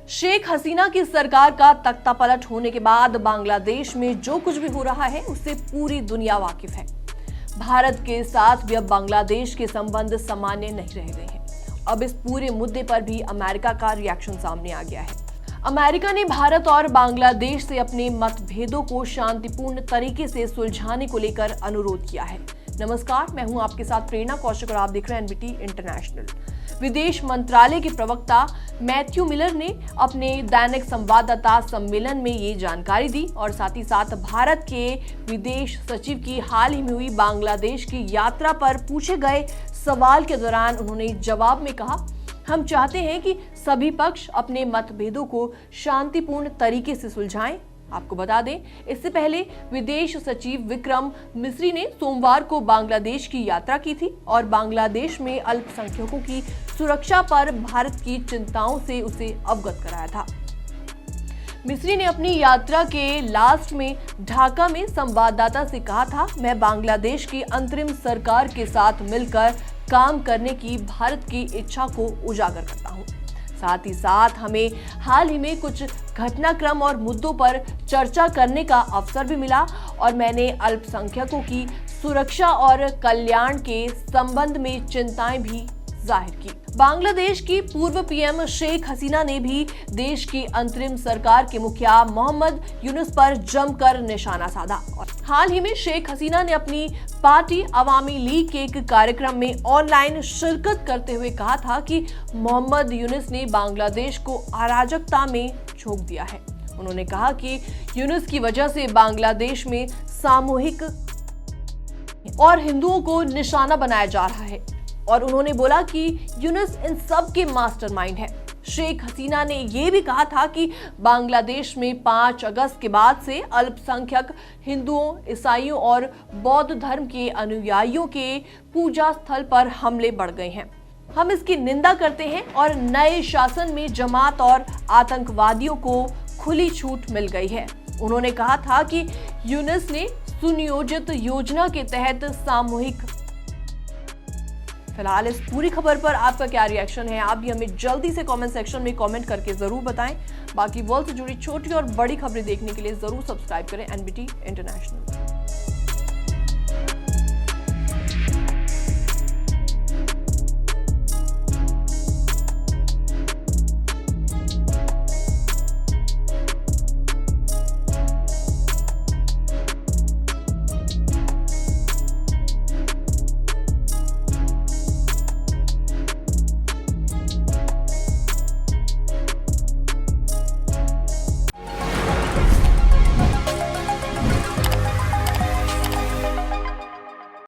शेख हसीना की सरकार का तख्तापलट होने के बाद बांग्लादेश में जो कुछ भी हो रहा है उससे पूरी दुनिया वाकिफ है। भारत के साथ भी अब बांग्लादेश के संबंध सामान्य नहीं रह गए हैं। अब इस पूरे मुद्दे पर भी अमेरिका का रिएक्शन सामने आ गया है। अमेरिका ने भारत और बांग्लादेश से अपने मतभेदों को शांतिपूर्ण तरीके से सुलझाने को लेकर अनुरोध किया है। नमस्कार, मैं हूं आपके साथ प्रेरणा कौशिक और आप देख रहे हैं एनबीटी इंटरनेशनल। विदेश मंत्रालय के प्रवक्ता मैथ्यू मिलर ने अपने दैनिक संवाददाता सम्मेलन में ये जानकारी दी और साथ ही साथ भारत के विदेश सचिव की हाल ही में हुई बांग्लादेश की यात्रा पर पूछे गए सवाल के दौरान उन्होंने जवाब में कहा, हम चाहते हैं कि सभी पक्ष अपने मतभेदों को शांतिपूर्ण तरीके से सुलझाएं। आपको बता दें, इससे पहले विदेश सचिव विक्रम मिस्री ने सोमवार को बांग्लादेश की यात्रा की थी और बांग्लादेश में अल्पसंख्यकों की सुरक्षा पर भारत की चिंताओं से उसे अवगत कराया था। मिस्री ने अपनी यात्रा के लास्ट में ढाका में संवाददाता से कहा था, मैं बांग्लादेश की अंतरिम सरकार के साथ मिलकर काम करने की भारत की इच्छा को उजागर करता हूं। साथ ही साथ हमें हाल ही में कुछ घटनाक्रम और मुद्दों पर चर्चा करने का अवसर भी मिला और मैंने अल्पसंख्यकों की सुरक्षा और कल्याण के संबंध में चिंताएं भी जाहिर की। बांग्लादेश की पूर्व पीएम शेख हसीना ने भी देश की अंतरिम सरकार के मुखिया मोहम्मद यूनुस पर जमकर निशाना साधा। हाल ही में शेख हसीना ने अपनी पार्टी अवामी लीग के एक कार्यक्रम में ऑनलाइन शिरकत करते हुए कहा था कि मोहम्मद यूनुस ने बांग्लादेश को अराजकता में झोंक दिया है। उन्होंने कहा कि यूनुस की वजह से बांग्लादेश में सामूहिक और हिंदुओं को निशाना बनाया जा रहा है और उन्होंने बोला कि यूनुस इन सब के मास्टरमाइंड है। शेख हसीना ने यह भी कहा था कि बांग्लादेश में 5 अगस्त के बाद से अल्पसंख्यक हिंदुओं, ईसाइयों और बौद्ध धर्म के अनुयायियों के पूजा स्थल पर हमले बढ़ गए हैं। हम इसकी निंदा करते हैं और नए शासन में जमात और आतंकवादियों को खुली छूट मिल गई है। उन्होंने कहा था कि यूनुस ने सुनियोजित योजना के तहत सामूहिक। फिलहाल इस पूरी खबर पर आपका क्या रिएक्शन है, आप भी हमें जल्दी से कमेंट सेक्शन में कमेंट करके जरूर बताएं। बाकी वर्ल्ड से जुड़ी छोटी और बड़ी खबरें देखने के लिए जरूर सब्सक्राइब करें एनबीटी इंटरनेशनल।